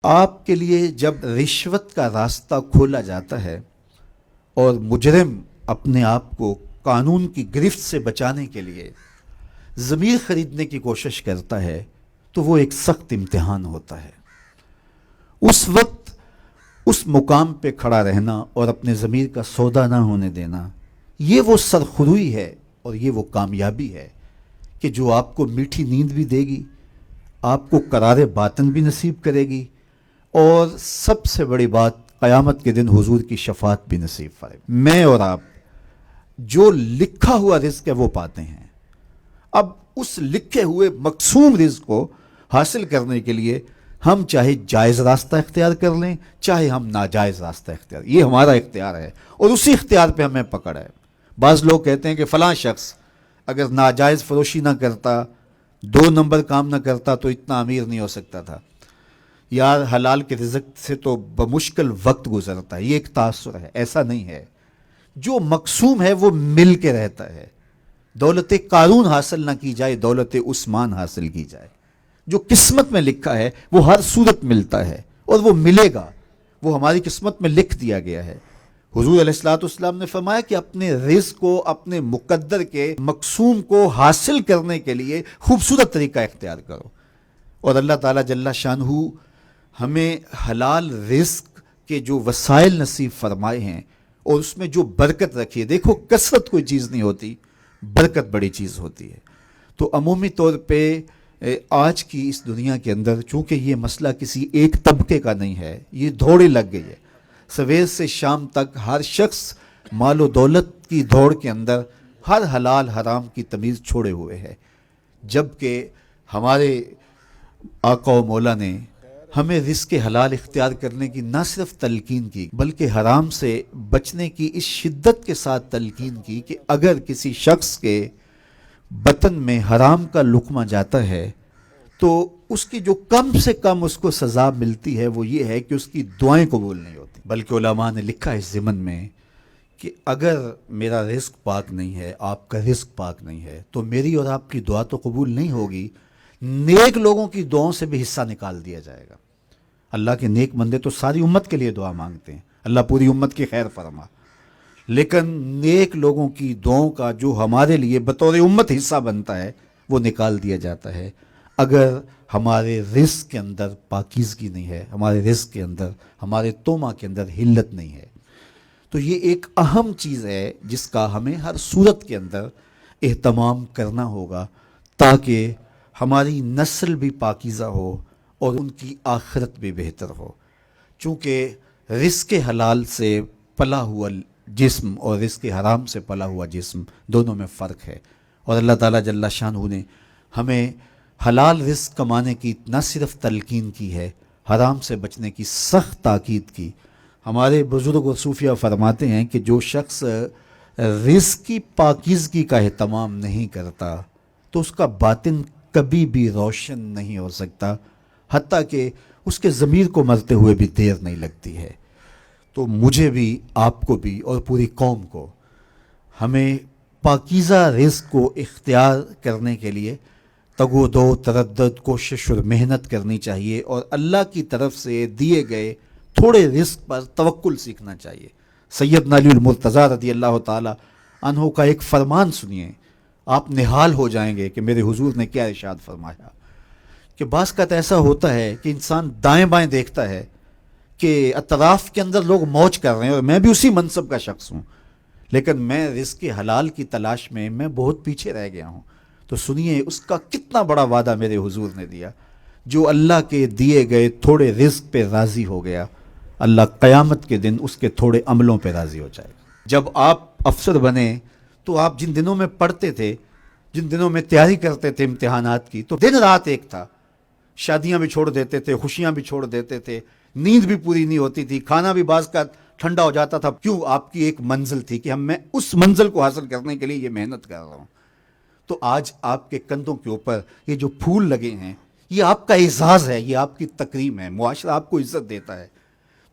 آپ کے لیے جب رشوت کا راستہ کھولا جاتا ہے اور مجرم اپنے آپ کو قانون کی گرفت سے بچانے کے لیے ضمیر خریدنے کی کوشش کرتا ہے تو وہ ایک سخت امتحان ہوتا ہے۔ اس وقت اس مقام پہ کھڑا رہنا اور اپنے ضمیر کا سودا نہ ہونے دینا، یہ وہ سرخروئی ہے اور یہ وہ کامیابی ہے کہ جو آپ کو میٹھی نیند بھی دے گی، آپ کو قرار باطن بھی نصیب کرے گی، اور سب سے بڑی بات قیامت کے دن حضور کی شفاعت بھی نصیب فرمائے۔ میں اور آپ جو لکھا ہوا رزق ہے وہ پاتے ہیں۔ اب اس لکھے ہوئے مقسوم رزق کو حاصل کرنے کے لیے ہم چاہے جائز راستہ اختیار کر لیں، چاہے ہم ناجائز راستہ اختیار، یہ ہمارا اختیار ہے اور اسی اختیار پہ ہمیں پکڑ ہے۔ بعض لوگ کہتے ہیں کہ فلاں شخص اگر ناجائز فروشی نہ کرتا، 2 نمبر کام نہ کرتا تو اتنا امیر نہیں ہو سکتا تھا، یار حلال کے رزق سے تو بمشکل وقت گزرتا ہے۔ یہ ایک تاثر ہے، ایسا نہیں ہے۔ جو مقسوم ہے وہ مل کے رہتا ہے۔ دولت قارون حاصل نہ کی جائے، دولت عثمان حاصل کی جائے۔ جو قسمت میں لکھا ہے وہ ہر صورت ملتا ہے اور وہ ملے گا، وہ ہماری قسمت میں لکھ دیا گیا ہے۔ حضور علیہ الصلوۃ والسلام نے فرمایا کہ اپنے رزق کو، اپنے مقدر کے مقسوم کو حاصل کرنے کے لیے خوبصورت طریقہ اختیار کرو، اور اللہ تعالیٰ جل شانہ ہمیں حلال رزق کے جو وسائل نصیب فرمائے ہیں اور اس میں جو برکت رکھی ہے۔ دیکھو، کثرت کوئی چیز نہیں ہوتی، برکت بڑی چیز ہوتی ہے۔ تو عمومی طور پہ آج کی اس دنیا کے اندر چونکہ یہ مسئلہ کسی ایک طبقے کا نہیں ہے، یہ دوڑے لگ گئی ہے۔ سویر سے شام تک ہر شخص مال و دولت کی دوڑ کے اندر ہر حلال حرام کی تمیز چھوڑے ہوئے ہے، جبکہ ہمارے آقا و مولا نے ہمیں رزق حلال اختیار کرنے کی نہ صرف تلقین کی بلکہ حرام سے بچنے کی اس شدت کے ساتھ تلقین کی کہ اگر کسی شخص کے بطن میں حرام کا لقمہ جاتا ہے تو اس کی جو کم سے کم اس کو سزا ملتی ہے وہ یہ ہے کہ اس کی دعائیں قبول نہیں ہوتی۔ بلکہ علماء نے لکھا اس ضمن میں کہ اگر میرا رزق پاک نہیں ہے، آپ کا رزق پاک نہیں ہے، تو میری اور آپ کی دعا تو قبول نہیں ہوگی، نیک لوگوں کی دعاؤں سے بھی حصہ نکال دیا جائے گا۔ اللہ کے نیک بندے تو ساری امت کے لیے دعا مانگتے ہیں، اللہ پوری امت کی خیر فرما، لیکن نیک لوگوں کی دعاؤں کا جو ہمارے لیے بطور امت حصہ بنتا ہے وہ نکال دیا جاتا ہے اگر ہمارے رزق کے اندر پاکیزگی نہیں ہے، ہمارے رزق کے اندر، ہمارے تومہ کے اندر حلت نہیں ہے۔ تو یہ ایک اہم چیز ہے جس کا ہمیں ہر صورت کے اندر اہتمام کرنا ہوگا تاکہ ہماری نسل بھی پاکیزہ ہو اور ان کی آخرت بھی بہتر ہو۔ چونکہ رزق حلال سے پلا ہوا جسم اور رزق حرام سے پلا ہوا جسم دونوں میں فرق ہے، اور اللہ تعالیٰ جل شانہ نے ہمیں حلال رزق کمانے کی نہ صرف تلقین کی ہے، حرام سے بچنے کی سخت تاکید کی۔ ہمارے بزرگ و صوفیہ فرماتے ہیں کہ جو شخص رزق کی پاکیزگی کا اہتمام نہیں کرتا تو اس کا باطن کبھی بھی روشن نہیں ہو سکتا، حتیٰ کہ اس کے ضمیر کو مرتے ہوئے بھی دیر نہیں لگتی ہے۔ تو مجھے بھی، آپ کو بھی اور پوری قوم کو ہمیں پاکیزہ رزق کو اختیار کرنے کے لیے تگ و دو، تردد، کوشش اور محنت کرنی چاہیے، اور اللہ کی طرف سے دیے گئے تھوڑے رزق پر توکل سیکھنا چاہیے۔ سیدنا علی المرتضیٰ رضی اللہ تعالی عنہ کا ایک فرمان سنیے، آپ نہال ہو جائیں گے کہ میرے حضور نے کیا ارشاد فرمایا۔ کہ بعض کا ایسا ہوتا ہے کہ انسان دائیں بائیں دیکھتا ہے کہ اطراف کے اندر لوگ موج کر رہے ہیں اور میں بھی اسی منصب کا شخص ہوں، لیکن میں رزق حلال کی تلاش میں بہت پیچھے رہ گیا ہوں۔ تو سنیے اس کا کتنا بڑا وعدہ میرے حضور نے دیا، جو اللہ کے دیے گئے تھوڑے رزق پہ راضی ہو گیا، اللہ قیامت کے دن اس کے تھوڑے عملوں پہ راضی ہو جائے گا۔ جب آپ افسر بنے تو آپ جن دنوں میں پڑھتے تھے، جن دنوں میں تیاری کرتے تھے امتحانات کی، تو دن رات ایک تھا، شادیاں بھی چھوڑ دیتے تھے، خوشیاں بھی چھوڑ دیتے تھے، نیند بھی پوری نہیں ہوتی تھی، کھانا بھی بعض کا ٹھنڈا ہو جاتا تھا۔ کیوں؟ آپ کی ایک منزل تھی کہ میں اس منزل کو حاصل کرنے کے لیے یہ محنت کر رہا ہوں۔ تو آج آپ کے کندھوں کے اوپر یہ جو پھول لگے ہیں، یہ آپ کا اعزاز ہے، یہ آپ کی تکریم ہے، معاشرہ آپ کو عزت دیتا ہے۔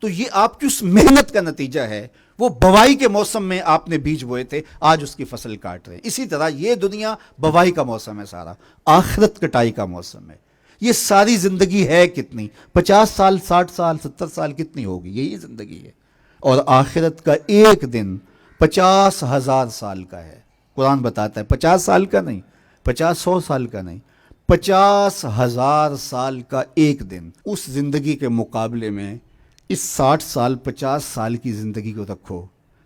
تو یہ آپ کی اس محنت کا نتیجہ ہے۔ وہ بوائی کے موسم میں آپ نے بیج بوئے تھے، آج اس کی فصل کاٹ رہے ہیں۔ اسی طرح یہ دنیا بوائی کا موسم ہے، سارا آخرت کٹائی کا موسم ہے۔ یہ ساری زندگی ہے کتنی؟ 50 سال، 60 سال، 70 سال کتنی ہوگی؟ یہی زندگی ہے. اور آخرت کا ایک دن 50,000 سال کا ہے. قرآن بتاتا ہے 50 سال کا نہیں، 100 سال کا نہیں، 50,000 سال کا ایک دن. اس زندگی کے مقابلے میں اس 60 سال 50 سال کی زندگی کو رکھو،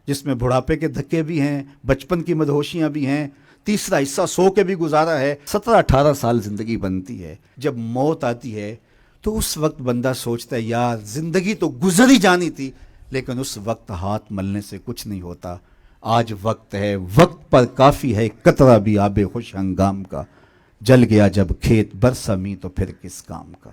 جس میں بڑھاپے کے دھکے بھی ہیں، بچپن کی مدہوشیاں بھی ہیں، تیسرا حصہ سو کے بھی گزارا ہے. 17-18 سال زندگی بنتی ہے. جب موت آتی ہے تو اس وقت بندہ سوچتا ہے یار زندگی تو گزر ہی جانی تھی، لیکن اس وقت ہاتھ ملنے سے کچھ نہیں ہوتا. آج وقت ہے، وقت پر کافی ہے قطرہ بھی آب خوش ہنگام کا. جل گیا جب کھیت برسا می تو پھر کس کام کا.